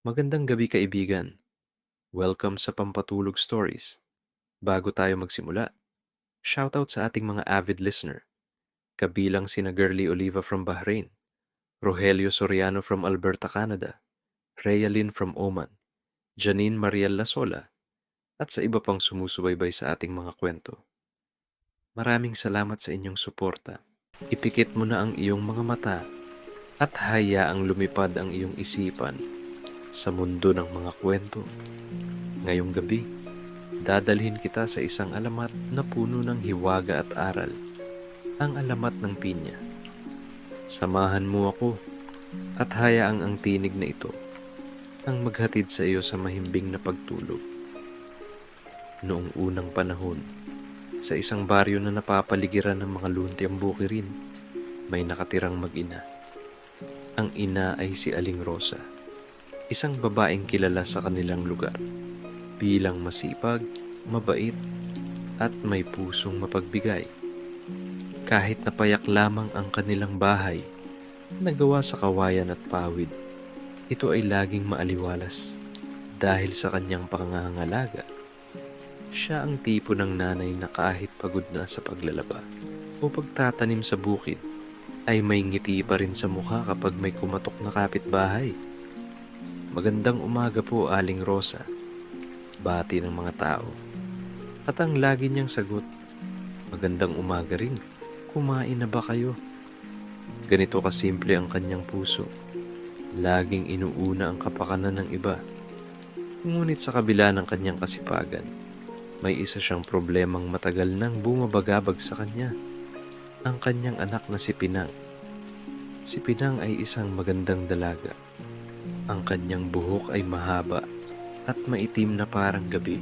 Magandang gabi kaibigan. Welcome sa Pampatulog Stories. Bago tayo magsimula, shoutout sa ating mga avid listener. Kabilang sina Girly Oliva from Bahrain, Rogelio Soriano from Alberta, Canada, Rhea Lynn from Oman, Janine Mariel Lasola, at sa iba pang sumusubaybay sa ating mga kwento. Maraming salamat sa inyong suporta. Ipikit mo na ang iyong mga mata at hayaang lumipad ang iyong isipan sa mundo ng mga kwento. Ngayong gabi, dadalhin kita sa isang alamat na puno ng hiwaga at aral, ang alamat ng pinya. Samahan mo ako at hayaang ang tinig na ito ang maghatid sa iyo sa mahimbing na pagtulog. Noong unang panahon, sa isang baryo na napapaligiran ng mga luntiang bukirin, may nakatirang mag-ina. Ang ina ay si Aling Rosa, isang babaeng kilala sa kanilang lugar bilang masipag, mabait, at may pusong mapagbigay. Kahit napayak lamang ang kanilang bahay, na gawa sa kawayan at pawid, ito ay laging maaliwalas dahil sa kanyang pangangalaga. Siya ang tipo ng nanay na kahit pagod na sa paglalaba o pagtatanim sa bukid, ay may ngiti pa rin sa mukha kapag may kumatok na kapitbahay. Magandang umaga po, Aling Rosa, bati ng mga tao. At ang lagi niyang sagot, magandang umaga rin, kumain na ba kayo? Ganito kasimple ang kanyang puso. Laging inuuna ang kapakanan ng iba. Ngunit sa kabila ng kanyang kasipagan, may isa siyang problemang matagal nang bumabagabag sa kanya. Ang kanyang anak na si Pinang. Si Pinang ay isang magandang dalaga. Ang kanyang buhok ay mahaba at maitim na parang gabi.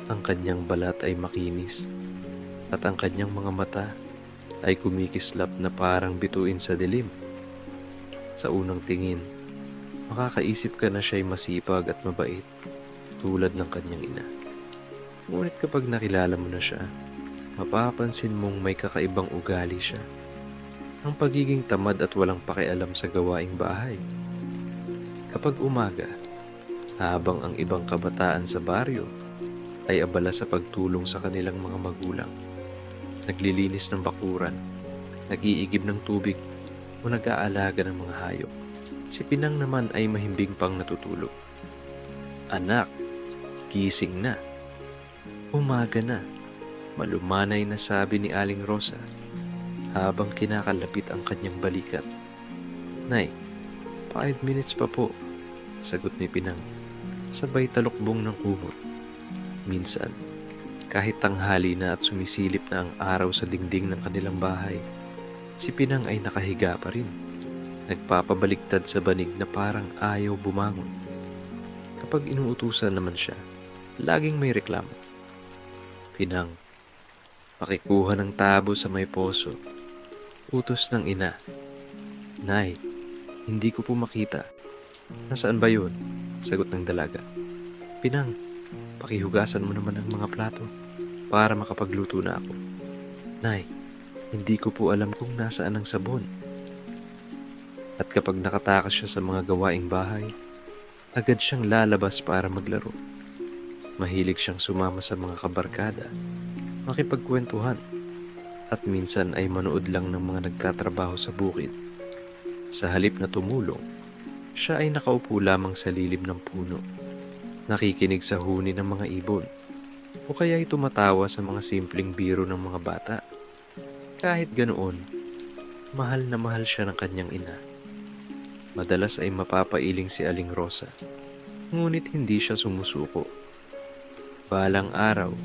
Ang kanyang balat ay makinis at ang kanyang mga mata ay kumikislap na parang bituin sa dilim. Sa unang tingin, makakaisip ka na siya'y masipag at mabait tulad ng kanyang ina. Ngunit kapag nakilala mo na siya, mapapansin mong may kakaibang ugali siya. Ang pagiging tamad at walang pakialam sa gawaing bahay. Kapag umaga, habang ang ibang kabataan sa baryo ay abala sa pagtulong sa kanilang mga magulang, naglilinis ng bakuran, nag-iigib ng tubig o nag-aalaga ng mga hayop, si Pinang naman ay mahimbing pang natutulog. Anak, gising na. Umaga na, malumanay na sabi ni Aling Rosa habang kinakalapit ang kanyang balikat. Nay, 5 minutes pa po, sagot ni Pinang, sabay talukbong ng kumot. Minsan, kahit tanghali na at sumisilip na ang araw sa dingding ng kanilang bahay, si Pinang ay nakahiga pa rin, nagpapabaliktad sa banig na parang ayaw bumangon. Kapag inuutusan naman siya, laging may reklamo. Pinang, pakikuha ng tabo sa may poso. Utos ng ina. Nay, hindi ko po makita. Nasaan ba yun? Sagot ng dalaga. Pinang, pakihugasan mo naman ang mga plato para makapagluto na ako. Nay, hindi ko po alam kung nasaan ang sabon. At kapag nakatakas siya sa mga gawaing bahay, agad siyang lalabas para maglaro. Mahilig siyang sumama sa mga kabarkada, makipagkwentuhan, at minsan ay manood lang ng mga nagtatrabaho sa bukid. Sa halip na tumulong, siya ay nakaupo lamang sa lilim ng puno, nakikinig sa huni ng mga ibon, o kaya ay tumatawa sa mga simpleng biro ng mga bata. Kahit ganoon, mahal na mahal siya ng kanyang ina. Madalas ay mapapailing si Aling Rosa, ngunit hindi siya sumusuko. Balang araw,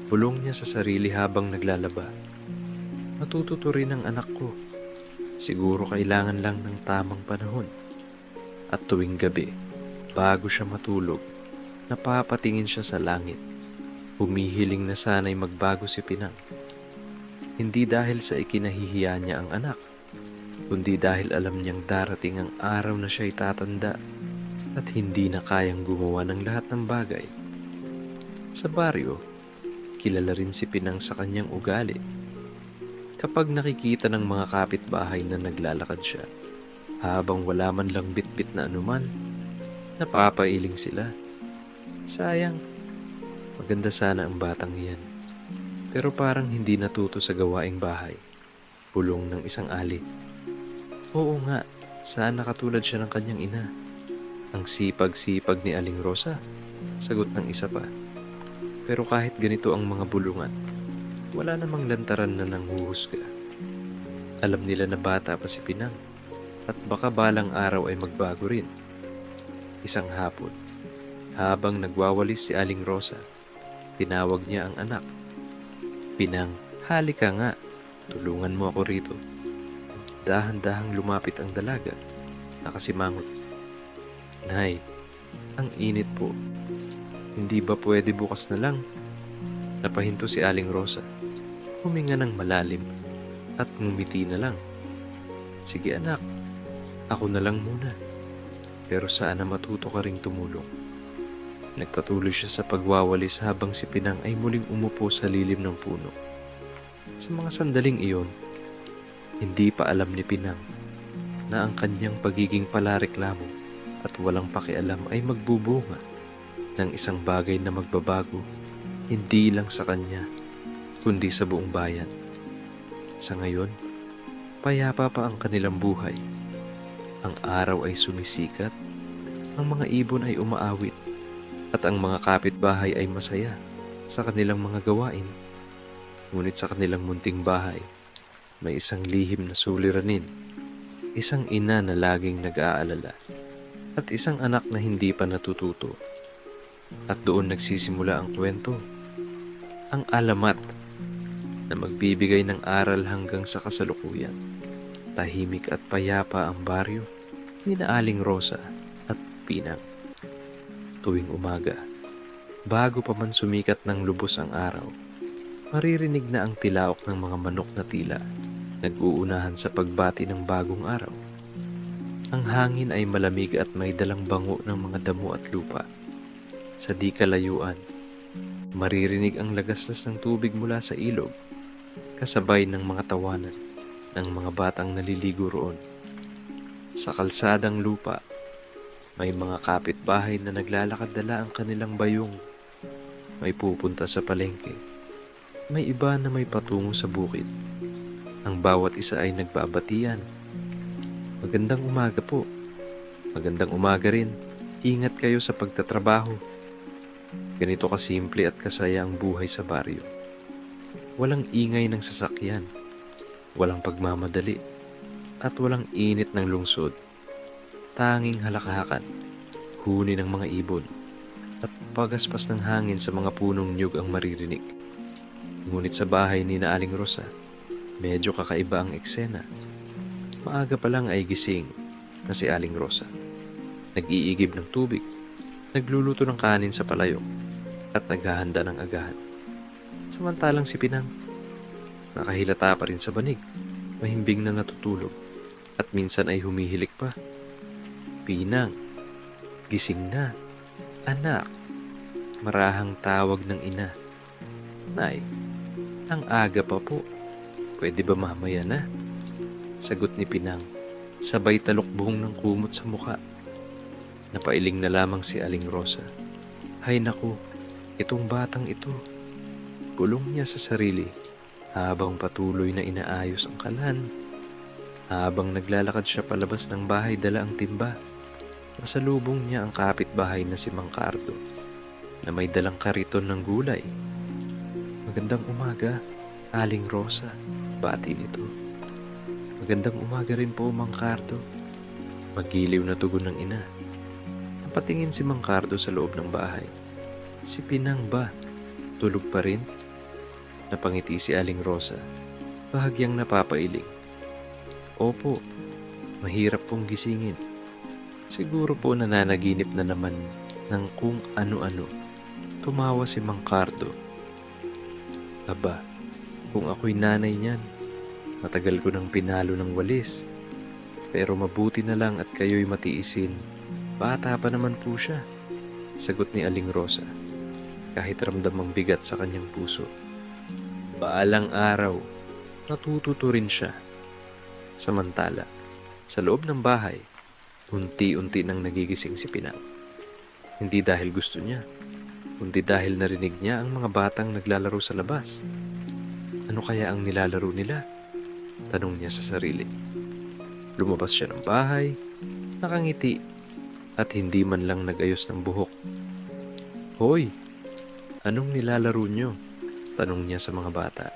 bulong niya sa sarili habang naglalaba. Matututo rin ang anak ko. Siguro kailangan lang ng tamang panahon. At tuwing gabi, bago siya matulog, napapatingin siya sa langit. Humihiling na sana'y magbago si Pinang. Hindi dahil sa ikinahihiya niya ang anak, kundi dahil alam niyang darating ang araw na siya'y tatanda at hindi na kayang gumawa ng lahat ng bagay. Sa baryo, kilala rin si Pinang sa kanyang ugali. Kapag nakikita ng mga kapitbahay na naglalakad siya, habang wala man lang bitbit na anuman, Napapailing sila. Sayang, maganda sana ang batang iyan. Pero parang hindi natuto sa gawaing bahay. Bulong ng isang ali. Oo nga, sana katulad siya ng kanyang ina. Ang sipag-sipag ni Aling Rosa, sagot ng isa pa. Pero kahit ganito ang mga bulungan, wala namang lantaran na nanghuhusga. Alam nila na bata pa si Pinang at baka balang araw ay magbago rin. Isang hapon, habang nagwawalis si Aling Rosa, tinawag niya ang anak. Pinang, halika nga, tulungan mo ako rito. Dahan-dahang lumapit ang dalaga, nakasimangot. Nay, ang init po. Hindi ba pwede bukas na lang? Napahinto si Aling Rosa. Huminga ng malalim at ngumiti na lang. Sige anak, ako na lang muna. Pero sana matuto ka ring tumulong. Nagpatuloy siya sa pagwawalis habang si Pinang ay muling umupo sa lilim ng puno. Sa mga sandaling iyon, hindi pa alam ni Pinang na ang kanyang pagiging palareklamo at walang pakialam ay magbubunga ng isang bagay na magbabago hindi lang sa kanya kundi sa buong bayan. Sa ngayon, payapa pa ang kanilang buhay. Ang araw ay sumisikat, ang mga ibon ay umaawit, at ang mga kapitbahay ay masaya sa kanilang mga gawain. Ngunit sa kanilang munting bahay, may isang lihim na suliranin, isang ina na laging nag-aalala, at isang anak na hindi pa natututo. At doon nagsisimula ang kwento. Ang alamat na magbibigay ng aral hanggang sa kasalukuyan. Tahimik at payapa ang baryo ni Aling Rosa at Pinang. Tuwing umaga, bago pa man sumikat ng lubos ang araw, maririnig na ang tilaok ng mga manok na tila nag-uunahan sa pagbati ng bagong araw. Ang hangin ay malamig at may dalang bango ng mga damo at lupa. Sa di kalayuan, maririnig ang lagaslas ng tubig mula sa ilog, kasabay ng mga tawanan ng mga batang naliligo roon. Sa kalsadang lupa, may mga kapitbahay na naglalakad-dala ang kanilang bayong. May pupunta sa palengke. May iba na may patungo sa bukid. Ang bawat isa ay nagbabatian. Magandang umaga po. Magandang umaga rin. Ingat kayo sa pagtatrabaho. Ganito kasimple at kasaya ang buhay sa baryo. Walang ingay ng sasakyan. Walang pagmamadali. At walang init ng lungsod. Tanging halakahakan, huni ng mga ibon, at pagaspas ng hangin sa mga punong niyog ang maririnig. Ngunit sa bahay ni Aling Rosa, medyo kakaiba ang eksena. Maaga pa lang ay gising na si Aling Rosa. Nag-iigib ng tubig, nagluluto ng kanin sa palayok, at naghahanda ng agahan. Samantalang si Pinang, nakahilata pa rin sa banig, mahimbing na natutulog, at minsan ay humihilik pa. Pinang, gising na. Anak, marahang tawag ng ina. Nay, ang aga pa po. Pwede ba mamaya na? Sagot ni Pinang, sabay talukbong ng kumot sa muka. Napailing na lamang si Aling Rosa. Hay naku, itong batang ito. Bulong niya sa sarili habang patuloy na inaayos ang kalan. Habang naglalakad siya palabas ng bahay dala ang timba, nasalubong niya ang kapitbahay na si Mang Cardo na may dalang kariton ng gulay. Magandang umaga, Aling Rosa, bati nito. Magandang umaga rin po, Mang Cardo. Magiliw na tugon ng ina. Napatingin si Mang Cardo sa loob ng bahay. Si Pinang ba? Tulog pa rin? Napangiti si Aling Rosa, bahagyang napapailing. Opo, mahirap pong gisingin. Siguro po nananaginip na naman ng kung ano-ano. Tumawa si Mang Cardo. Aba, kung ako'y nanay niyan, matagal ko nang pinalo ng walis. Pero mabuti na lang at kayo'y matiisin. Bata pa naman po siya, sagot ni Aling Rosa, kahit ramdam ang bigat sa kanyang puso. Baalang araw, natututo rin siya. Samantala, sa loob ng bahay, unti-unti nang nagigising si Pinang. Hindi dahil gusto niya, kundi dahil narinig niya ang mga batang naglalaro sa labas. Ano kaya ang nilalaro nila? Tanong niya sa sarili. Lumabas siya ng bahay, nakangiti, at hindi man lang nag-ayos ng buhok. Hoy, anong nilalaro niyo? Tanong niya sa mga bata.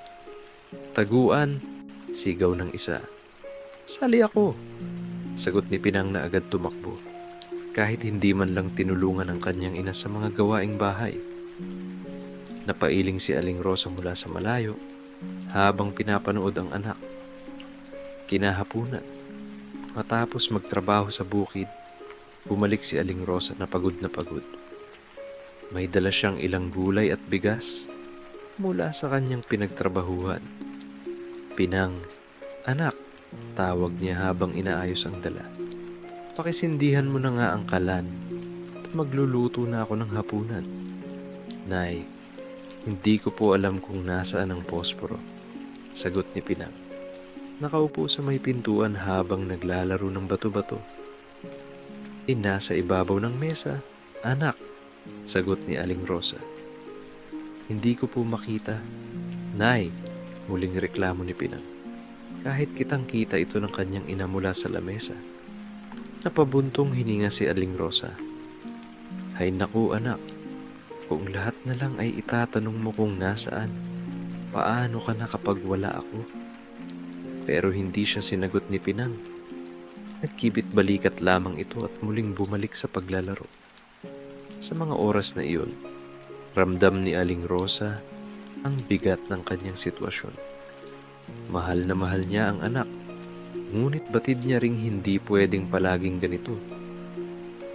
Taguan, sigaw ng isa. Sali ako, sagot ni Pinang na agad tumakbo. Kahit hindi man lang tinulungan ang kanyang ina sa mga gawaing bahay. Napailing si Aling Rosa mula sa malayo habang pinapanood ang anak. Kinahapunan, matapos magtrabaho sa bukid, bumalik si Aling Rosa na pagod na pagod. May dala siyang ilang gulay at bigas mula sa kanyang pinagtrabahuhan. Pinang, anak, tawag niya habang inaayos ang dala. Pakisindihan mo na nga ang kalan at magluluto na ako ng hapunan. Nay, hindi ko po alam kung nasaan ang posporo, sagot ni Pinang. Nakaupo sa may pintuan habang naglalaro ng bato-bato. Nasa ibabaw ng mesa, anak, sagot ni Aling Rosa. Hindi ko po makita. Nay, muling reklamo ni Pinang. Kahit kitang kita ito ng kanyang ina mula sa lamesa. Napabuntong hininga si Aling Rosa. Hay naku anak, kung lahat na lang ay itatanong mo kung nasaan, paano ka na kapag wala ako? Pero hindi siya sinagot ni Pinang. Nagkibit balikat lamang ito at muling bumalik sa paglalaro. Sa mga oras na iyon, ramdam ni Aling Rosa ang bigat ng kanyang sitwasyon. Mahal na mahal niya ang anak, ngunit batid niya ring hindi pwedeng palaging ganito.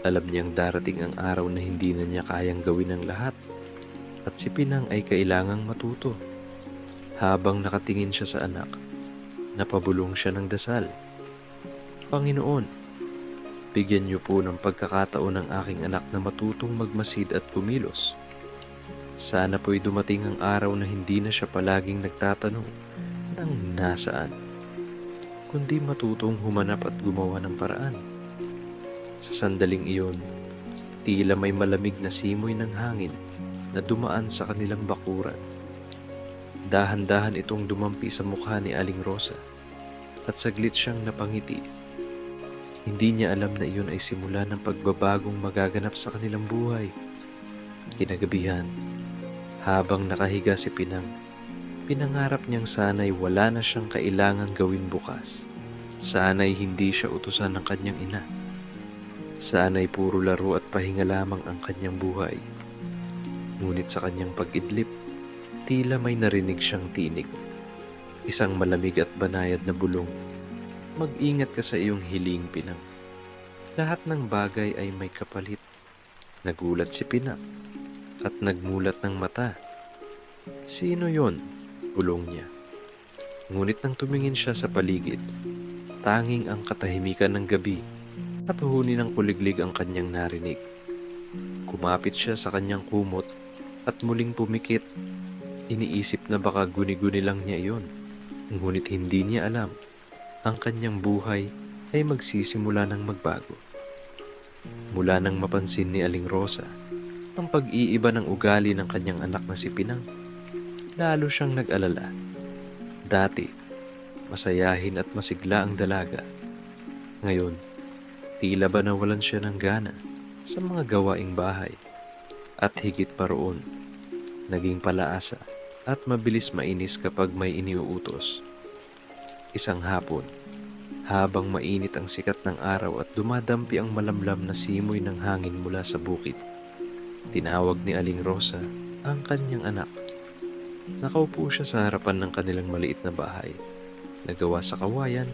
Alam niyang darating ang araw na hindi na niya kayang gawin ang lahat at si Pinang ay kailangang matuto. Habang nakatingin siya sa anak, napabulong siya ng dasal. Panginoon, bigyan niyo po ng pagkakataon ng aking anak na matutong magmasid at kumilos. Sana po'y dumating ang araw na hindi na siya palaging nagtatanong ng nasaan, kundi matutong humanap at gumawa ng paraan. Sa sandaling iyon, tila may malamig na simoy ng hangin na dumaan sa kanilang bakuran. Dahan-dahan itong dumampi sa mukha ni Aling Rosa at saglit siyang napangiti. Hindi niya alam na iyon ay simula ng pagbabagong magaganap sa kanilang buhay. Kinagabihan, habang nakahiga si Pinang, pinangarap niyang sana'y wala na siyang kailangang gawin bukas. Sana'y hindi siya utusan ng kanyang ina. Sana'y puro laro at pahinga lamang ang kanyang buhay. Ngunit sa kanyang pag-idlip, tila may narinig siyang tinig. Isang malamig at banayad na bulong. Mag-ingat ka sa iyong hiling, Pinang. Lahat ng bagay ay may kapalit. Nagulat si Pinang at nagmulat ng mata. Sino yon? Bulong niya. Ngunit nang tumingin siya sa paligid, tanging ang katahimikan ng gabi at huni ng kuliglig ang kanyang narinig. Kumapit siya sa kanyang kumot at muling pumikit. Iniisip na baka guni-guni lang niya iyon. Ngunit hindi niya alam. Ang kanyang buhay ay magsisimula ng magbago. Mula nang mapansin ni Aling Rosa ang pag-iiba ng ugali ng kanyang anak na si Pinang, lalo siyang nag-alala. Dati, masayahin at masigla ang dalaga. Ngayon, tila ba nawalan siya ng gana sa mga gawaing bahay. At higit pa roon, naging palaasa at mabilis mainis kapag may iniuutos. Isang hapon, habang mainit ang sikat ng araw at dumadampi ang malamlam na simoy ng hangin mula sa bukid, tinawag ni Aling Rosa ang kanyang anak. Nakaupo siya sa harapan ng kanilang maliit na bahay. Nagawa sa kawayan,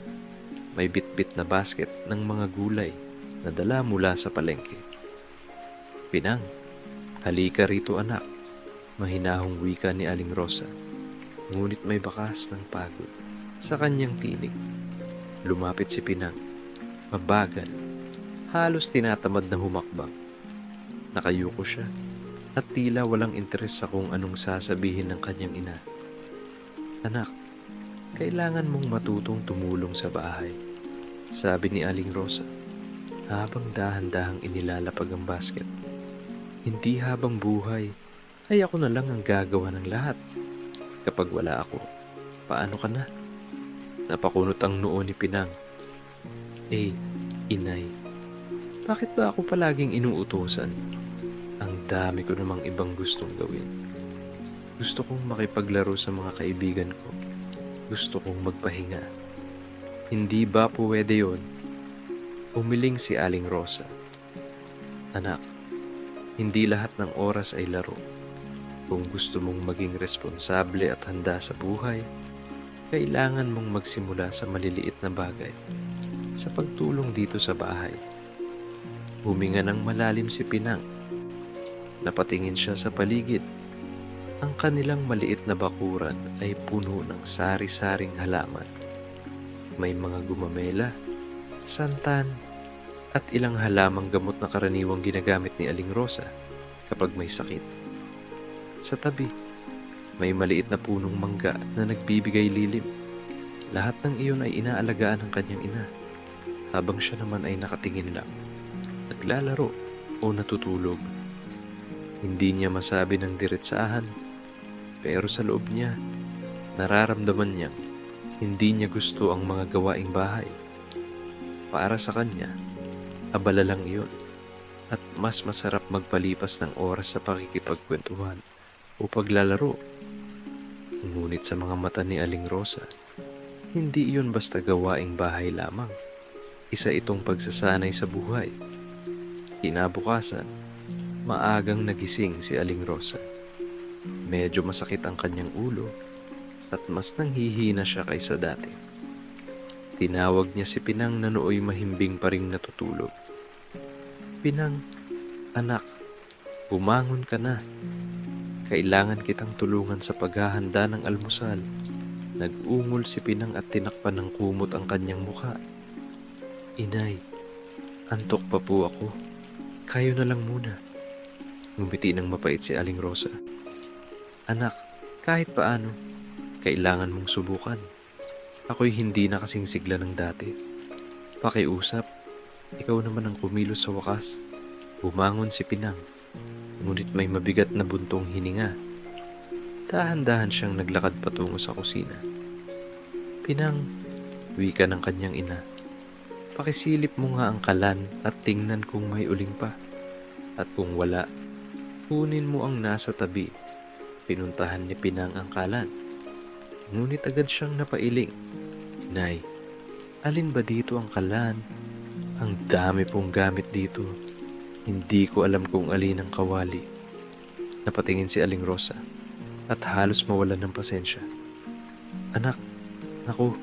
may bitbit na basket ng mga gulay na dala mula sa palengke. Pinang, halika rito anak, mahinahong wika ni Aling Rosa. Ngunit may bakas ng pagod sa kanyang tinig. Lumapit si Pinang, mabagal, halos tinatamad na humakbang. Nakayuko siya at tila walang interes sa kung anong sasabihin ng kanyang ina. Anak, kailangan mong matutong tumulong sa bahay, sabi ni Aling Rosa habang dahan-dahang inilalapag ang basket. Hindi habang buhay ay ako na lang ang gagawa ng lahat. Kapag wala ako, paano ka na? Napakunot ang noo ni Pinang. Inay, bakit ba ako palaging inuutusan? Ang dami ko namang ibang gustong gawin. Gusto kong makipaglaro sa mga kaibigan ko. Gusto kong magpahinga. Hindi ba pwede yun? Umiling si Aling Rosa. Anak, hindi lahat ng oras ay laro. Kung gusto mong maging responsable at handa sa buhay, kailangan mong magsimula sa maliliit na bagay. Sa pagtulong dito sa bahay. Huminga ng malalim si Pinang. Napatingin siya sa paligid. Ang kanilang maliit na bakuran ay puno ng sari-saring halaman. May mga gumamela, santan, at ilang halamang gamot na karaniwang ginagamit ni Aling Rosa kapag may sakit. Sa tabi, may maliit na punong mangga na nagbibigay lilim. Lahat ng iyon ay inaalagaan ng kanyang ina, habang siya naman ay nakatingin lang, naglalaro o natutulog. Hindi niya masabi ng diretsahan, pero sa loob niya, nararamdaman niyang hindi niya gusto ang mga gawaing bahay. Para sa kanya, abala lang iyon, at mas masarap magpalipas ng oras sa pakikipagkwentuhan o paglalaro. Ngunit sa mga mata ni Aling Rosa, hindi iyon basta gawaing bahay lamang. Isa itong pagsasanay sa buhay. Kinabukasan, maagang nagising si Aling Rosa. Medyo masakit ang kanyang ulo at mas nanghihina siya kaysa dati. Tinawag niya si Pinang na nooy mahimbing pa ring natutulog. Pinang, anak, bumangon ka na. Kailangan kitang tulungan sa paghahanda ng almusal. Nag-ungol si Pinang at tinakpan ng kumot ang kanyang mukha. Inay, antok pa po ako. Kayo na lang muna. Ngumiti ng mapait si Aling Rosa. Anak, kahit paano, kailangan mong subukan. Ako'y hindi na kasing sigla ng dati. Pakiusap, ikaw naman ang kumilos sa wakas. Bumangon si Pinang. Ngunit may mabigat na buntong hininga. Dahan-dahan siyang naglakad patungo sa kusina. Pinang, wika ng kanyang ina. Pakisilip mo nga ang kalan at tingnan kung may uling pa. At kung wala, kunin mo ang nasa tabi. Pinuntahan ni Pinang ang kalan. Ngunit agad siyang napailing. Inay, alin ba dito ang kalan? Ang dami pong gamit dito. Hindi ko alam kung alin ang kawali. Napatingin si Aling Rosa at halos mawalan ng pasensya. Anak, naku,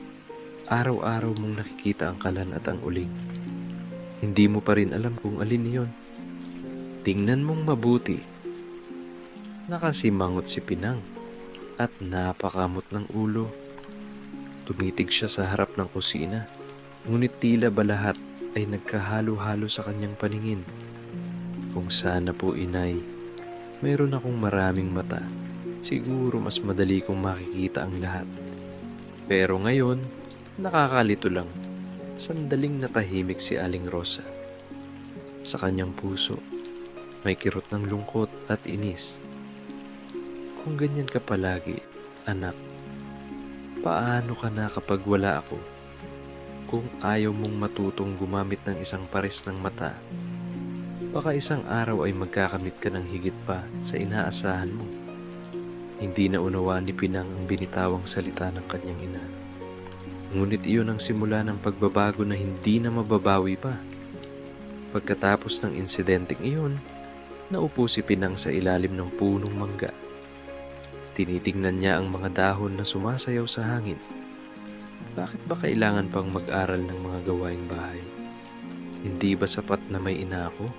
araw-araw mong nakikita ang kalan at ang uling. Hindi mo pa rin alam kung alin iyon. Tingnan mong mabuti. Nakasimangot si Pinang at napakamot ng ulo. Tumitig siya sa harap ng kusina, ngunit tila ba lahat ay nagkahalo-halo sa kanyang paningin. Kung sana po, inay, mayroon akong maraming mata. Siguro mas madali kong makikita ang lahat. Pero ngayon, nakakalito lang. Sandaling natahimik si Aling Rosa. Sa kanyang puso, may kirot ng lungkot at inis. Kung ganyan ka palagi, anak, paano ka na kapag wala ako? Kung ayaw mong matutong gumamit ng isang pares ng mata, baka isang araw ay magkakamit ka ng higit pa sa inaasahan mo. Hindi na unawaan ni Pinang ang binitawang salita ng kanyang ina. Ngunit iyon ang simula ng pagbabago na hindi na mababawi pa. Pagkatapos ng insidenteng iyon, naupo si Pinang sa ilalim ng punong mangga. Tinitingnan niya ang mga dahon na sumasayaw sa hangin. Bakit ba kailangan pang mag-aral ng mga gawaing bahay? Hindi ba sapat na may ina ako?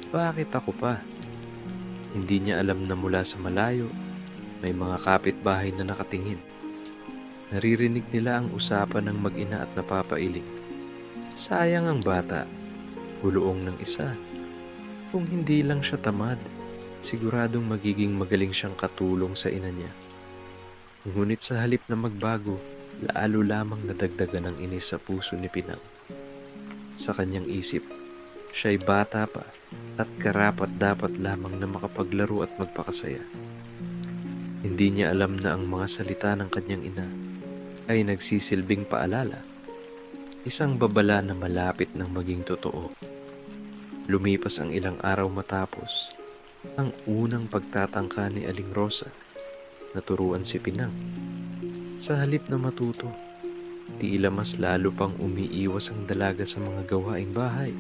Bakit ako pa? Hindi niya alam na mula sa malayo, may mga kapitbahay na nakatingin. Naririnig nila ang usapan ng mag-ina at napapailing. Sayang ang bata, huluong ng isa. Kung hindi lang siya tamad, siguradong magiging magaling siyang katulong sa ina niya. Ngunit sa halip na magbago, lalo lamang nadagdagan ng inis sa puso ni Pinang. Sa kanyang isip, Siya'y bata pa at karapat-dapat lamang na makapaglaro at magpakasaya. Hindi niya alam na ang mga salita ng kanyang ina ay nagsisilbing paalala, isang babala na malapit ng maging totoo. Lumipas ang ilang araw matapos ang unang pagtatangka ni Aling Rosa na turuan si Pinang. Sa halip na matuto, tila mas lalo pang umiiwas ang dalaga sa mga gawaing bahay.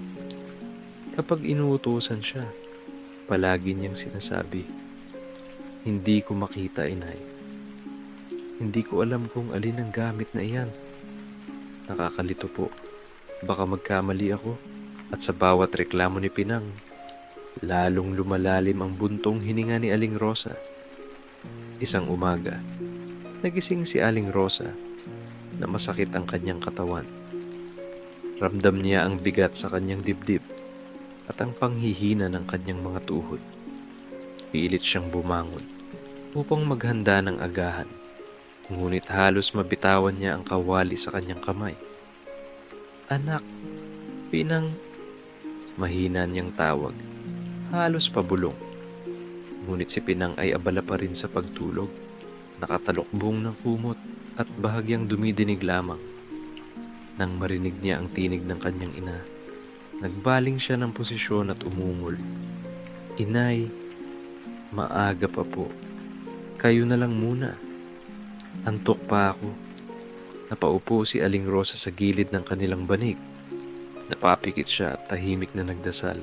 Kapag inuutusan siya, palagi niyang sinasabi, "Hindi ko makita, inay. Hindi ko alam kung alin ang gamit na iyan. Nakakalito po. Baka magkamali ako." At sa bawat reklamo ni Pinang, lalong lumalalim ang buntong hininga ni Aling Rosa. Isang umaga, nagising si Aling Rosa na masakit ang kanyang katawan. Ramdam niya ang bigat sa kanyang dibdib at ang panghihina ng kanyang mga tuhod. Pilit siyang bumangon upang maghanda ng agahan, ngunit halos mabitawan niya ang kawali sa kanyang kamay. "Anak, Pinang," mahina niyang tawag, halos pabulong. Ngunit si Pinang ay abala pa rin sa pagtulog, nakatalokbong ng kumot at bahagyang dumidinig lamang. Nang marinig niya ang tinig ng kanyang ina, nagbaling siya ng posisyon at umungol. "Inay, maaga pa po. Kayo na lang muna. Antok pa ako." Napaupo si Aling Rosa sa gilid ng kanilang banig. Napapikit siya at tahimik na nagdasal.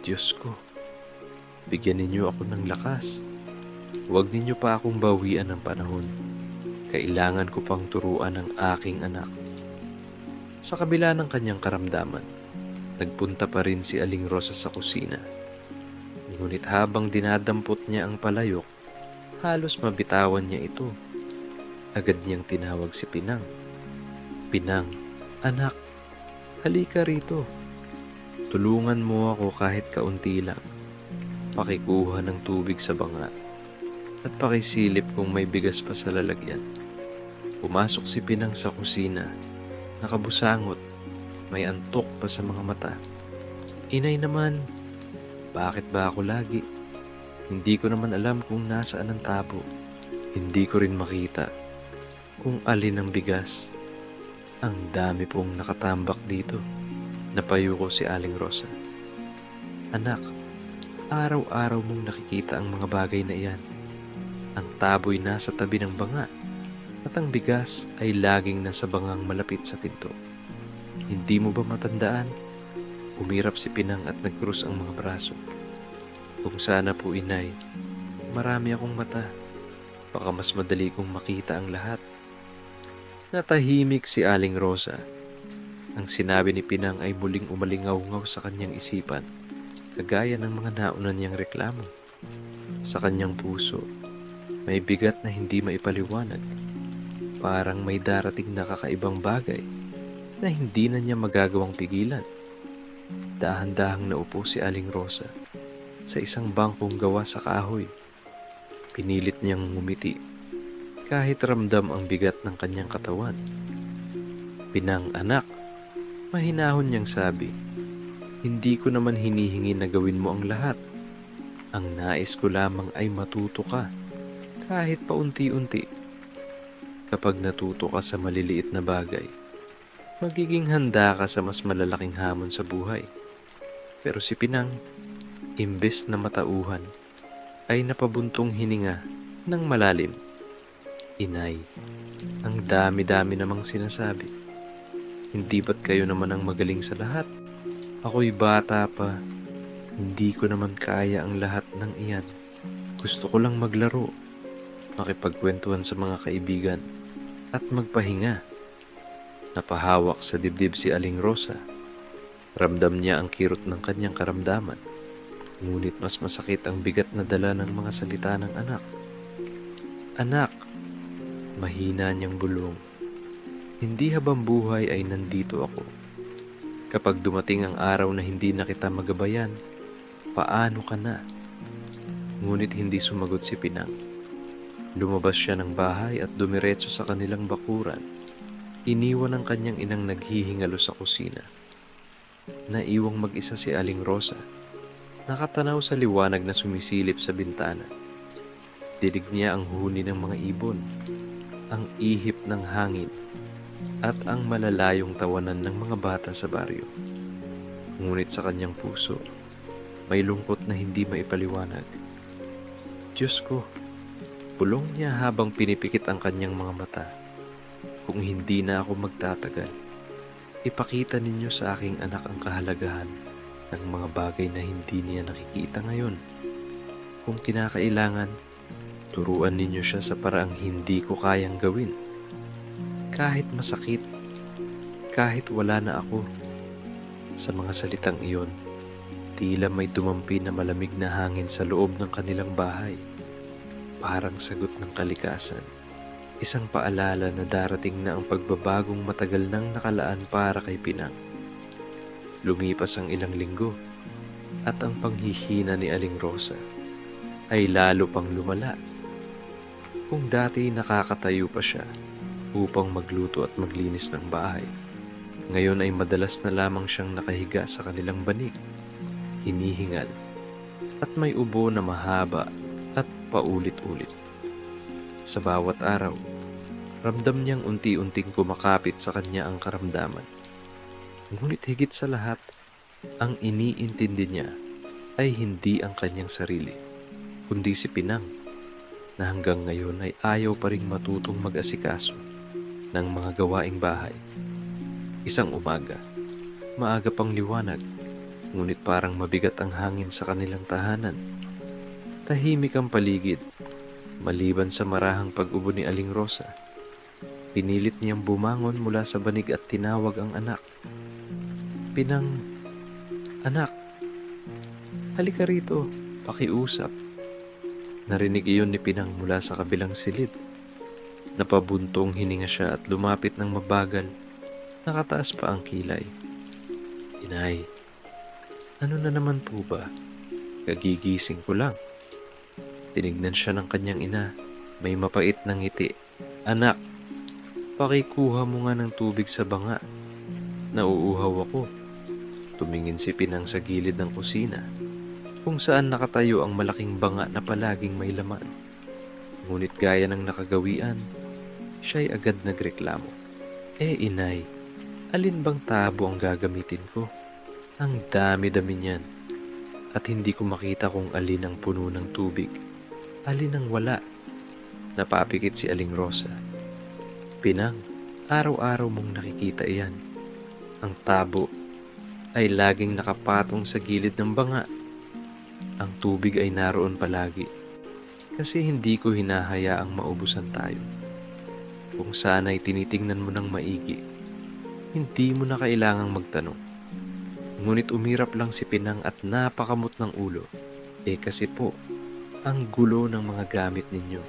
"Diyos ko, bigyan ninyo ako ng lakas. Huwag ninyo pa akong bawian ng panahon. Kailangan ko pang turuan ang aking anak." Sa kabila ng kanyang karamdaman, nagpunta pa rin si Aling Rosa sa kusina. Ngunit habang dinadampot niya ang palayok, halos mabitawan niya ito. Agad niyang tinawag si Pinang. "Pinang, anak, halika rito. Tulungan mo ako kahit kaunti lang. Pakikuha ng tubig sa banga at pakisilip kung may bigas pa sa lalagyan." Pumasok si Pinang sa kusina, nakabusangot, may antok pa sa mga mata. "Inay naman, bakit ba ako lagi? Hindi ko naman alam kung nasaan ang tabo. Hindi ko rin makita kung alin ang bigas. Ang dami pong nakatambak dito." Napayuko si Aling Rosa. "Anak, araw-araw mong nakikita ang mga bagay na iyan. Ang tabo'y nasa tabi ng banga at ang bigas ay laging nasa bangang malapit sa pinto. Hindi mo ba matandaan?" Umirap si Pinang at nagkrus ang mga braso. "Kung sana po, inay, marami akong mata. Baka mas madali kong makita ang lahat." Natahimik si Aling Rosa. Ang sinabi ni Pinang ay muling umalingaw-ngaw sa kanyang isipan, kagaya ng mga nauna niyang reklamo. Sa kanyang puso, may bigat na hindi maipaliwanag. Parang may darating na kakaibang bagay na hindi na niya magagawang pigilan. Dahan-dahang naupo si Aling Rosa sa isang bangkong gawa sa kahoy. Pinilit niyang ngumiti kahit ramdam ang bigat ng kanyang katawan. "Pinang, anak," mahinahon niyang sabi, "hindi ko naman hinihingi na gawin mo ang lahat. Ang nais ko lamang ay matuto ka kahit paunti-unti. Kapag natuto ka sa maliliit na bagay, magiging handa ka sa mas malalaking hamon sa buhay." Pero si Pinang, imbes na matauhan, ay napabuntong hininga ng malalim. "Inay, ang dami-dami namang sinasabi. Hindi ba't kayo naman ang magaling sa lahat? Ako'y bata pa. Hindi ko naman kaya ang lahat ng iyan. Gusto ko lang maglaro, makipagkwentuhan sa mga kaibigan, at magpahinga." Napahawak sa dibdib si Aling Rosa. Ramdam niya ang kirot ng kanyang karamdaman, ngunit mas masakit ang bigat na dala ng mga salita ng anak. "Anak," mahina niyang bulong, "hindi habang buhay ay nandito ako. Kapag dumating ang araw na hindi na kita magabayan, paano ka na?" Ngunit hindi sumagot si Pinang. Lumabas siya ng bahay at dumiretso sa kanilang bakuran. Iniwan ang kanyang inang naghihingalo sa kusina. Naiwang mag-isa si Aling Rosa, nakatanaw sa liwanag na sumisilip sa bintana. Dinig niya ang huni ng mga ibon, ang ihip ng hangin, at ang malalayong tawanan ng mga bata sa baryo. Ngunit sa kanyang puso, may lungkot na hindi maipaliwanag. Diyos ko, bulong niya habang pinipikit ang kanyang mga mata. Kung hindi na ako magtatagal, ipakita ninyo sa aking anak ang kahalagahan ng mga bagay na hindi niya nakikita ngayon. Kung kinakailangan, turuan ninyo siya sa paraang hindi ko kayang gawin. Kahit masakit, kahit wala na ako. Sa mga salitang iyon, tila may dumampi na malamig na hangin sa loob ng kanilang bahay. Parang sagot ng kalikasan. Isang paalala na darating na ang pagbabagong matagal nang nakalaan para kay Pinang. Lumipas ang ilang linggo at ang panghihina ni Aling Rosa ay lalo pang lumala. Kung dati nakakatayo pa siya upang magluto at maglinis ng bahay, ngayon ay madalas na lamang siyang nakahiga sa kanilang banig, hinihingal, at may ubo na mahaba at paulit-ulit. Sa bawat araw, ramdam niyang unti-unting kumakapit sa kanya ang karamdaman. Ngunit higit sa lahat, ang iniintindi niya ay hindi ang kanyang sarili, kundi si Pinang, na hanggang ngayon ay ayaw pa ring matutong mag-asikaso ng mga gawaing bahay. Isang umaga, maaga pang liwanag, ngunit parang mabigat ang hangin sa kanilang tahanan. Tahimik ang paligid, maliban sa marahang pag-ubo ni Aling Rosa. Pinilit niyang bumangon mula sa banig at tinawag ang anak. Pinang, anak, halika rito, pakiusap. Narinig iyon ni Pinang mula sa kabilang silid. Napabuntong hininga siya at lumapit ng mabagal. Nakataas pa ang kilay. Inay, ano na naman po ba? Kagigising ko lang. Tinignan siya ng kanyang ina. May mapait na ngiti. Anak, pakikuha mo nga ng tubig sa banga. Nauuhaw ako. Tumingin si Pinang sa gilid ng kusina, kung saan nakatayo ang malaking banga na palaging may laman. Ngunit gaya ng nakagawian, siya'y agad nagreklamo. Inay, alin bang tabo ang gagamitin ko? Ang dami-dami niyan. At hindi ko makita kung alin ang puno ng tubig, alin ang wala. Napapikit si Aling Rosa. Pinang, araw-araw mong nakikita iyan. Ang tabo ay laging nakapatong sa gilid ng banga. Ang tubig ay naroon palagi, kasi hindi ko hinahayaang maubusan tayo. Kung sana'y tinitingnan mo ng maigi, hindi mo na kailangang magtanong. Ngunit umirap lang si Pinang at napakamot ng ulo. Kasi po, ang gulo ng mga gamit ninyo.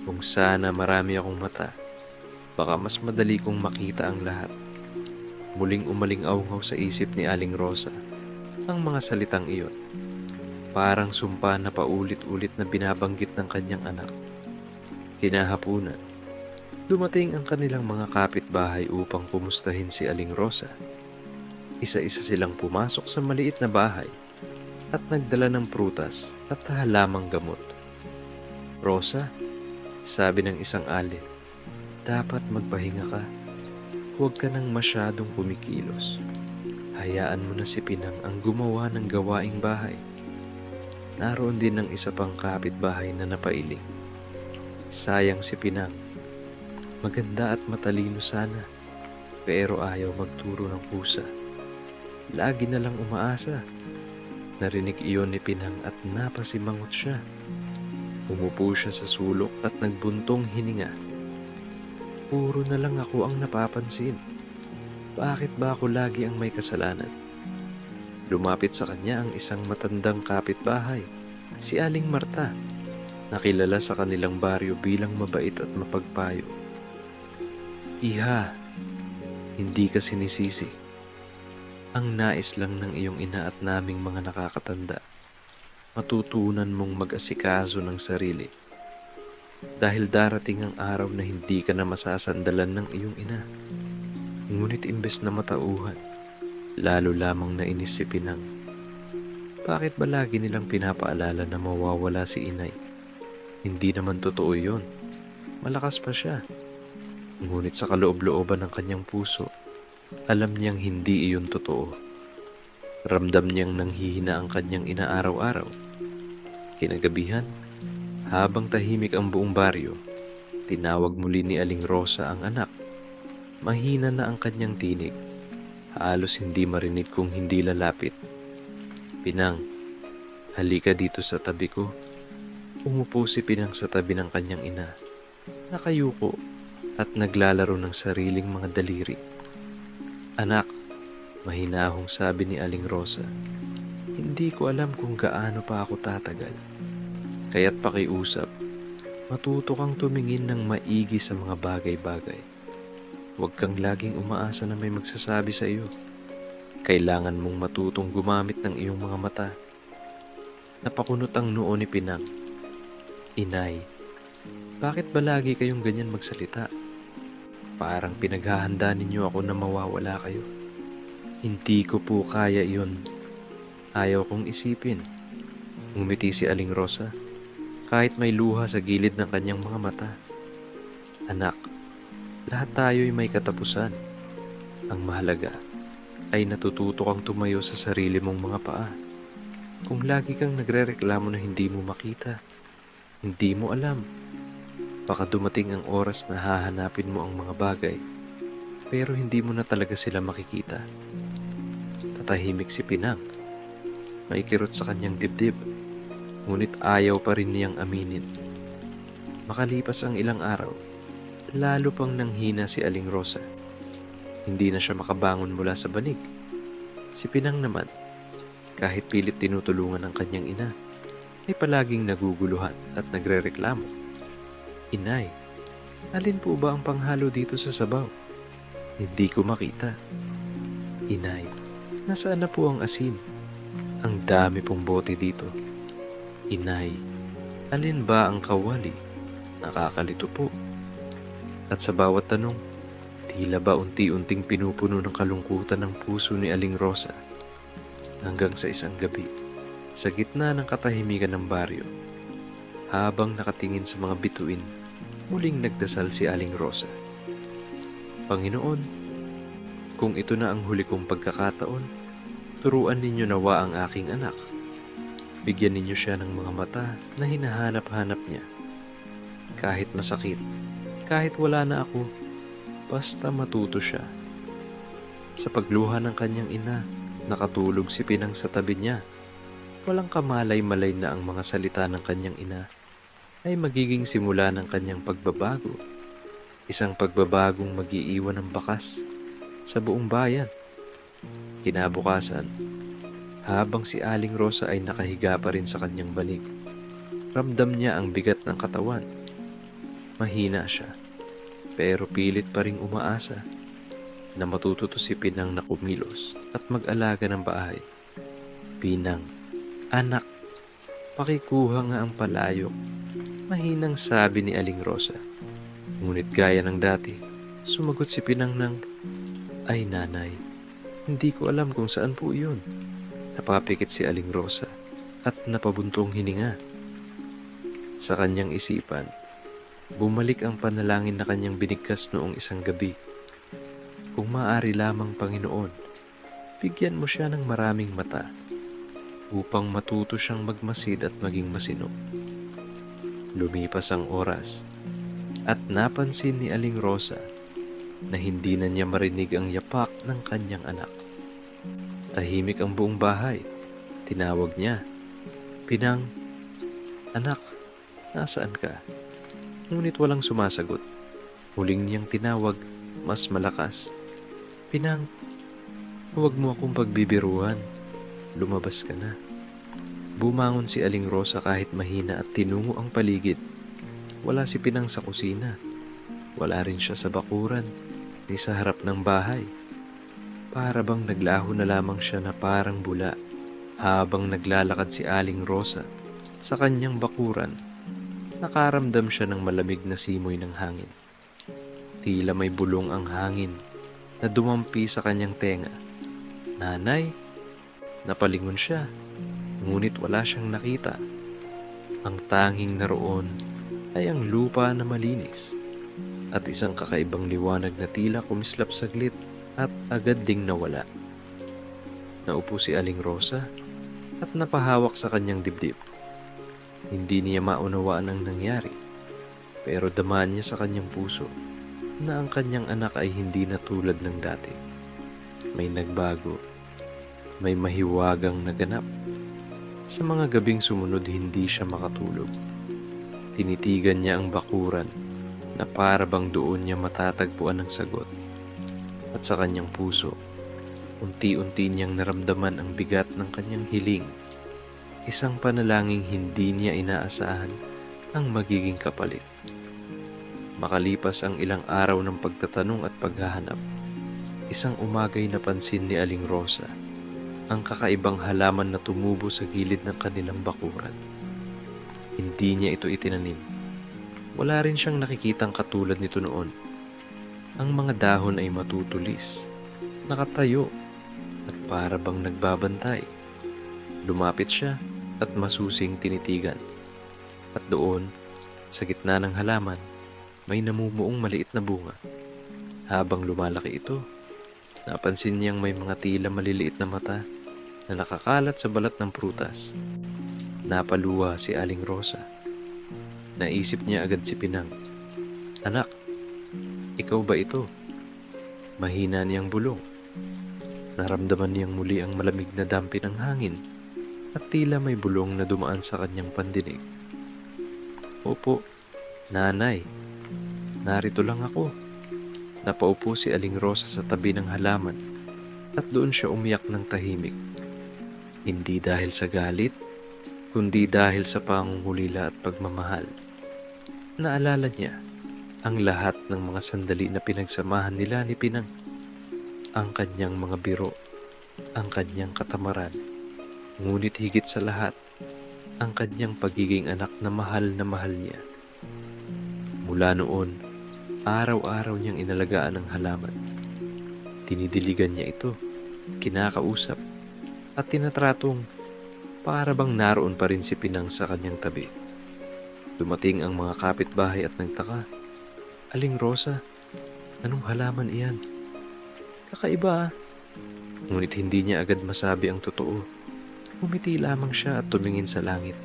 Kung sana marami akong mata, baka mas madali kong makita ang lahat. Muling umaling-awngaw sa isip ni Aling Rosa ang mga salitang iyon. Parang sumpa na paulit-ulit na binabanggit ng kanyang anak. Kinahapunan, dumating ang kanilang mga kapitbahay upang kumustahin si Aling Rosa. Isa-isa silang pumasok sa maliit na bahay at nagdala ng prutas at halamang gamot. Rosa, sabi ng isang alin, dapat magpahinga ka. Huwag ka nang masyadong kumikilos. Hayaan mo na si Pinang ang gumawa ng gawaing bahay. Naroon din ng isa pang kapitbahay na napailing. Sayang si Pinang. Maganda at matalino sana, pero ayaw magturo ng pusa. Lagi na lang umaasa. Narinig iyon ni Pinang at napasimangot siya. Umupo siya sa sulok at nagbuntong hininga. Puro na lang ako ang napapansin. Bakit ba ako lagi ang may kasalanan? Lumapit sa kanya ang isang matandang kapitbahay, si Aling Marta, nakilala sa kanilang baryo bilang mabait at mapagpayo. Iha, hindi ka sinisisi. Ang nais lang ng iyong ina at naming mga nakakatanda, matutunan mong mag-asikaso ng sarili. Dahil darating ang araw na hindi ka na masasandalan ng iyong ina. Ngunit imbes na matauhan, Lalo lamang nainis si Pinang. Bakit ba lagi nilang pinapaalala na mawawala si inay? Hindi naman totoo yon. Malakas pa siya. Ngunit sa kaloob-looban ng kanyang puso, alam niyang hindi iyon totoo. Ramdam niyang nanghihina ang kanyang ina araw-araw. Kinagabihan, habang tahimik ang buong baryo, tinawag muli ni Aling Rosa ang anak. Mahina na ang kanyang tinig. Halos hindi marinig kung hindi lalapit. Pinang, halika dito sa tabi ko. Umupo si Pinang sa tabi ng kanyang ina. Nakayuko at naglalaro ng sariling mga daliri. Anak, mahinahong sabi ni Aling Rosa, hindi ko alam kung gaano pa ako tatagal. Kaya't pakiusap, matuto kang tumingin ng maigi sa mga bagay-bagay. Huwag kang laging umaasa na may magsasabi sa iyo. Kailangan mong matutong gumamit ng iyong mga mata. Napakunot ang noo ni Pinang. Inay, bakit ba lagi kayong ganyan magsalita? Parang pinaghahanda ninyo ako na mawawala kayo. Hindi ko po kaya iyon. Ayaw kong isipin. Ngumiti si Aling Rosa, kahit may luha sa gilid ng kanyang mga mata. Anak, lahat tayo'y may katapusan. Ang mahalaga ay natututo kang tumayo sa sarili mong mga paa. Kung lagi kang nagrereklamo na hindi mo makita, hindi mo alam, baka dumating ang oras na hahanapin mo ang mga bagay, pero hindi mo na talaga sila makikita. Tatahimik si Pinang. May kirot sa kanyang dibdib, ngunit ayaw pa rin niyang aminin. Makalipas ang ilang araw, lalo pang nanghina si Aling Rosa. Hindi na siya makabangon mula sa banig. Si Pinang naman, kahit pilit tinutulungan ng kanyang ina, ay palaging naguguluhan at nagrereklamo. Inay, alin po ba ang panghalo dito sa sabaw? Hindi ko makita. Inay, nasaan na po ang asin? Ang dami pong bote dito. Inay, alin ba ang kawali? Nakakalito po. At sa bawat tanong, tila ba unti-unting pinupuno ng kalungkutan ng puso ni Aling Rosa. Hanggang sa isang gabi, sa gitna ng katahimikan ng baryo, habang nakatingin sa mga bituin, muling nagdasal si Aling Rosa. Panginoon, kung ito na ang huli kong pagkakataon, turuan ninyo nawa ang aking anak. Bigyan ninyo siya ng mga mata na hinahanap-hanap niya. Kahit masakit, kahit wala na ako, basta matuto siya. Sa pagluha ng kanyang ina, nakatulog si Pinang sa tabi niya. Walang kamalay-malay na ang mga salita ng kanyang ina ay magiging simula ng kanyang pagbabago. Isang pagbabagong mag-iiwan ng bakas sa buong bayan. Kinabukasan, habang si Aling Rosa ay nakahiga pa rin sa kanyang banig, ramdam niya ang bigat ng katawan. Mahina siya, pero pilit pa ring umaasa na matututo si Pinang na kumilos at mag-alaga ng bahay. Pinang, anak, pakikuha nga ang palayok, mahinang sabi ni Aling Rosa. Ngunit gaya ng dati, sumagot si Pinang ng, ay nanay, hindi ko alam kung saan po iyon. Napapikit si Aling Rosa at napabuntong hininga. Sa kanyang isipan, bumalik ang panalangin na kanyang binigkas noong isang gabi. Kung maaari lamang, Panginoon, bigyan mo siya ng maraming mata upang matuto siyang magmasid at maging masino. Lumipas ang oras at napansin ni Aling Rosa na hindi na niya marinig ang yapak ng kanyang anak. Tahimik ang buong bahay. Tinawag niya, Pinang, anak, nasaan ka? Ngunit walang sumasagot. Huling niyang tinawag, mas malakas, Pinang, huwag mo akong pagbibiruan. Lumabas ka na. Bumangon si Aling Rosa kahit mahina at tinungo ang paligid. Wala si Pinang sa kusina. Wala rin siya sa bakuran ni sa harap ng bahay. Para bang naglaho na lamang siya na parang bula. Habang naglalakad si Aling Rosa sa kanyang bakuran, nakaramdam siya ng malamig na simoy ng hangin. Tila may bulong ang hangin na dumampi sa kanyang tenga. Nanay, napalingon siya, ngunit wala siyang nakita. Ang tanging naroon ay ang lupa na malinis at isang kakaibang liwanag na tila kumislap saglit at agad ding nawala. Naupo si Aling Rosa at napahawak sa kanyang dibdib. Hindi niya maunawaan ang nangyari, pero damaan niya sa kanyang puso na ang kanyang anak ay hindi na tulad ng dati. May nagbago, may mahiwagang naganap. Sa mga gabing sumunod hindi siya makatulog. Tinitigan niya ang bakuran na para bang doon niya matatagpuan ang sagot. At sa kanyang puso, unti-unti niyang naramdaman ang bigat ng kanyang hiling. Isang panalangin hindi niya inaasahan ang magiging kapalit. Makalipas ang ilang araw ng pagtatanong at paghahanap, isang umagay napansin ni Aling Rosa ang kakaibang halaman na tumubo sa gilid ng kanilang bakuran. Hindi niya ito itinanim. Wala rin siyang nakikitang katulad nito noon. Ang mga dahon ay matutulis, nakatayo, at para bang nagbabantay. Lumapit siya at masusing tinitigan. At doon, sa gitna ng halaman, may namumuong maliit na bunga. Habang lumalaki ito, napansin niyang may mga tila maliliit na mata na nakakalat sa balat ng prutas. Napaluha si Aling Rosa. Naisip niya agad si Pinang. "Anak, ikaw ba ito?" Mahina niyang bulong. Naramdaman niyang muli ang malamig na dampi ng hangin at tila may bulong na dumaan sa kanyang pandinig. "Opo, nanay. Narito lang ako." Napaupo si Aling Rosa sa tabi ng halaman at doon siya umiyak ng tahimik. Hindi dahil sa galit, kundi dahil sa pangungulila at pagmamahal. Naalala niya ang lahat ng mga sandali na pinagsamahan nila ni Pinang. Ang kanyang mga biro, ang kanyang katamaran, ngunit higit sa lahat, ang kanyang pagiging anak na mahal niya. Mula noon, araw-araw niyang inalagaan ang halaman. Dinidiligan niya ito, kinakausap, at tinatratong para bang naroon pa rin si Pinang sa kanyang tabi. Dumating ang mga kapitbahay at nagtaka. "Aling Rosa, anong halaman iyan? Kakaiba ah." Ngunit hindi niya agad masabi ang totoo. Umiti lamang siya at tumingin sa langit.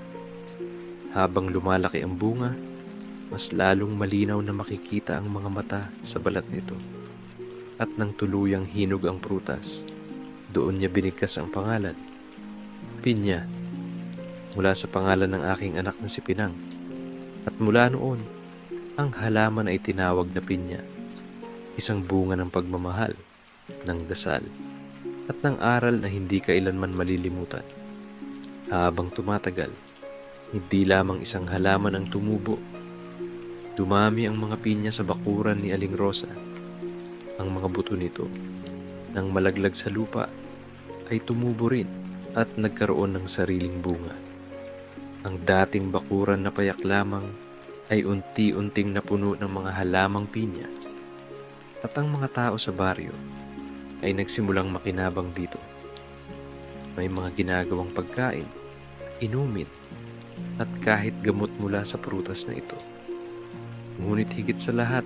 Habang lumalaki ang bunga, mas lalong malinaw na makikita ang mga mata sa balat nito. At nang tuluyang hinog ang prutas, doon niya binigkas ang pangalan. Pinya, mula sa pangalan ng aking anak na si Pinang. At mula noon, ang halaman ay tinawag na pinya. Isang bunga ng pagmamahal, ng dasal, at ng aral na hindi kailanman malilimutan. Habang tumatagal, hindi lamang isang halaman ang tumubo. Dumami ang mga pinya sa bakuran ni Aling Rosa. Ang mga buto nito, nang malaglag sa lupa, ay tumubo rin at nagkaroon ng sariling bunga. Ang dating bakuran na payak lamang ay unti-unting napuno ng mga halamang pinya. At ang mga tao sa baryo ay nagsimulang makinabang dito. May mga ginagawang pagkain, inumin, at kahit gamot mula sa prutas na ito. Ngunit higit sa lahat,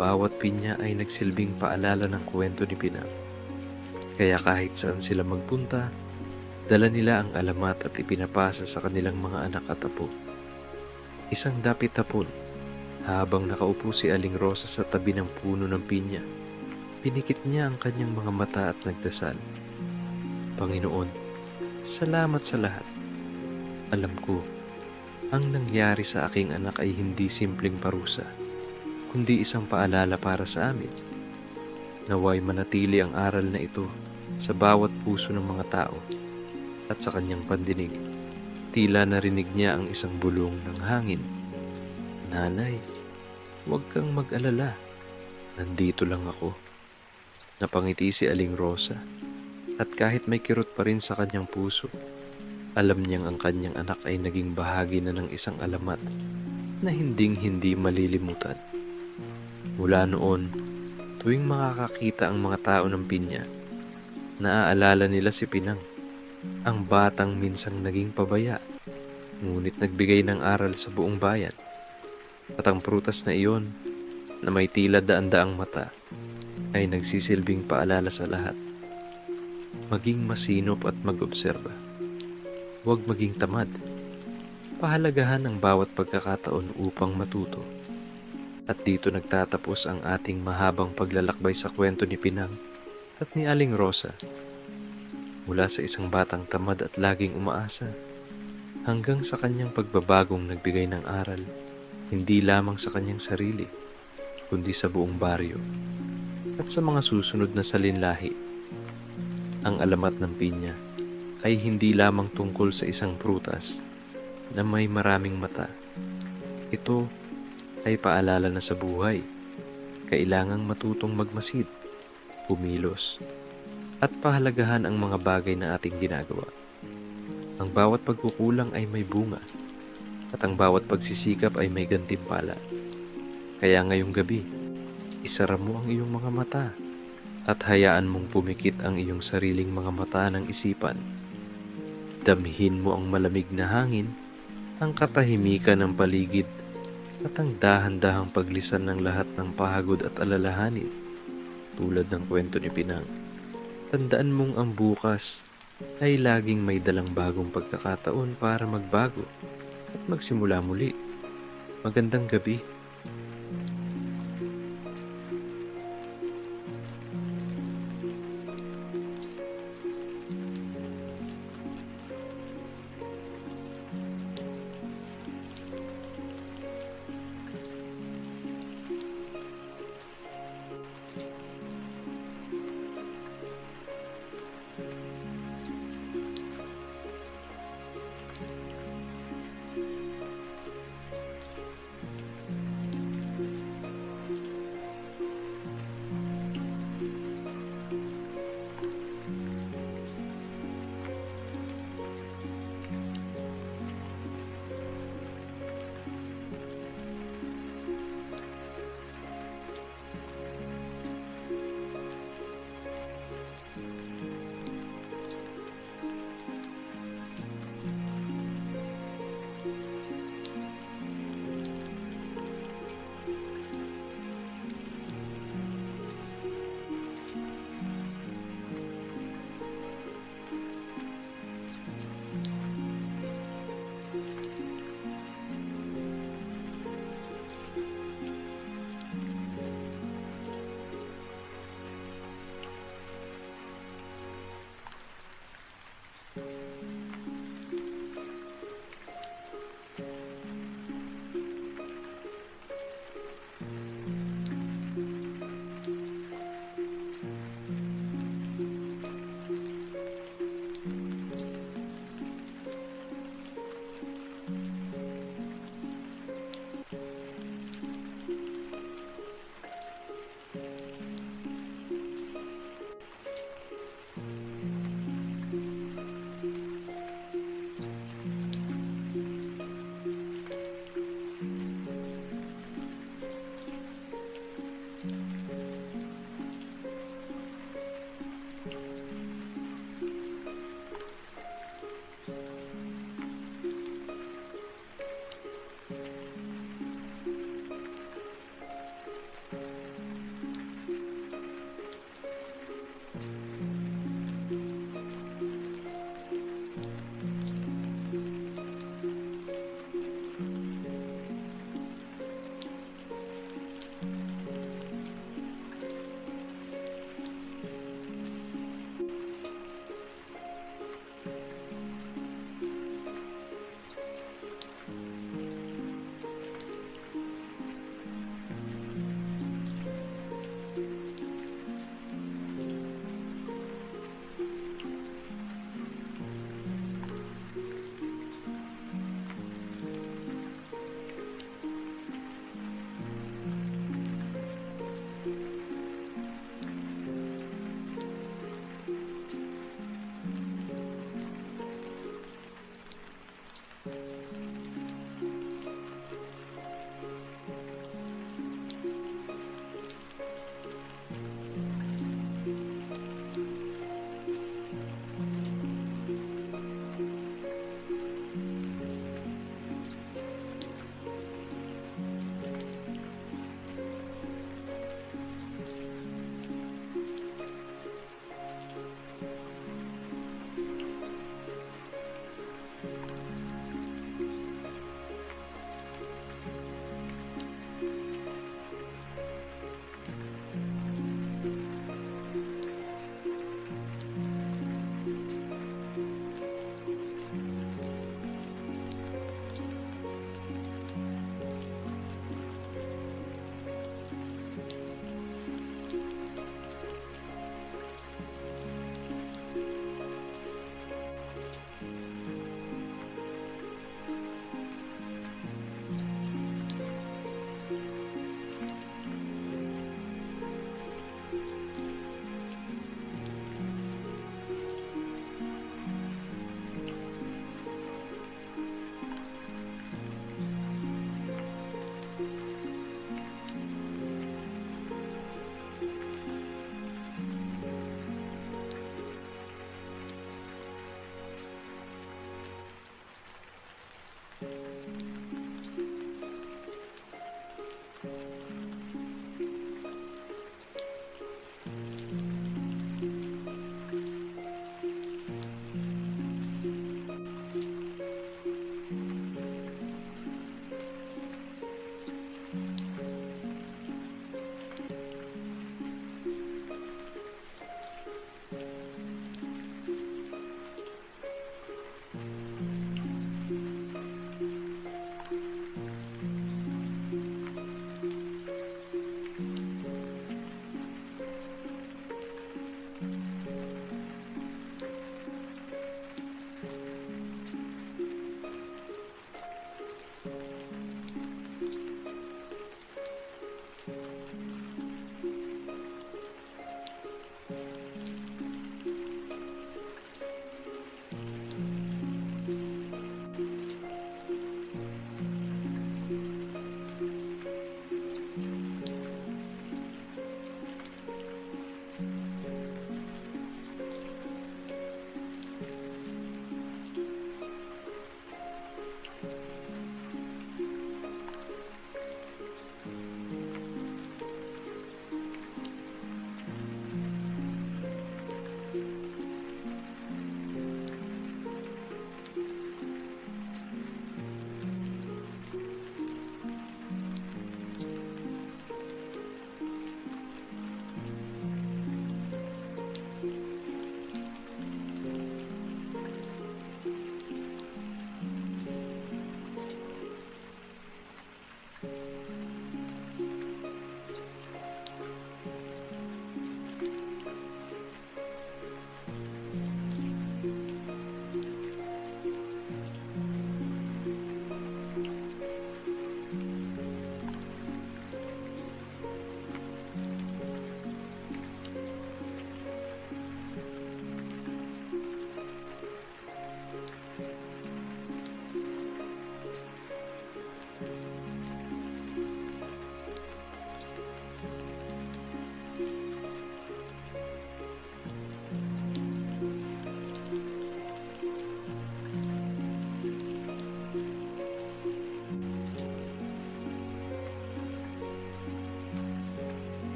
bawat pinya ay nagsilbing paalala ng kwento ni Pinang. Kaya kahit saan sila magpunta, dala nila ang alamat at ipinapasa sa kanilang mga anak at apo. Isang dapit hapon, habang nakaupo si Aling Rosa sa tabi ng puno ng pinya, pinikit niya ang kanyang mga mata at nagdasal. "Panginoon, salamat sa lahat. Alam ko, ang nangyari sa aking anak ay hindi simpleng parusa, kundi isang paalala para sa amin. Naway manatili ang aral na ito sa bawat puso ng mga tao." At sa kanyang pandinig, tila narinig niya ang isang bulong ng hangin. "Nanay, huwag kang mag-alala. Nandito lang ako." Napangiti si Aling Rosa, at kahit may kirot pa rin sa kanyang puso, alam niyang ang kanyang anak ay naging bahagi na ng isang alamat na hinding-hindi malilimutan. Mula noon, tuwing makakakita ang mga tao ng pinya, Naaalala nila si Pinang, ang batang minsang naging pabaya, ngunit nagbigay ng aral sa buong bayan. At ang prutas na iyon, na may tila daan-daang mata, ay nagsisilbing paalala sa lahat. Maging masinop at mag-obserba. Huwag maging tamad. Pahalagahan ang bawat pagkakataon upang matuto. At dito nagtatapos ang ating mahabang paglalakbay sa kwento ni Pinang at ni Aling Rosa. Mula sa isang batang tamad at laging umaasa, hanggang sa kanyang pagbabagong nagbigay ng aral, hindi lamang sa kanyang sarili, kundi sa buong baryo at sa mga susunod na salinlahi. Ang alamat ng pinya ay hindi lamang tungkol sa isang prutas na may maraming mata. Ito ay paalala na sa buhay, kailangang matutong magmasid, pumilos, at pahalagahan ang mga bagay na ating ginagawa. Ang bawat pagkukulang ay may bunga, at ang bawat pagsisikap ay may gantimpala. Kaya ngayong gabi, isara mo ang iyong mga mata at hayaan mong pumikit ang iyong sariling mga mata ng isipan. Damhin mo ang malamig na hangin, ang katahimikan ng paligid, at ang dahan-dahang paglisan ng lahat ng pagod at alalahanin. Tulad ng kwento ni Pinang, tandaan mong ang bukas ay laging may dalang bagong pagkakataon para magbago at magsimula muli. Magandang gabi.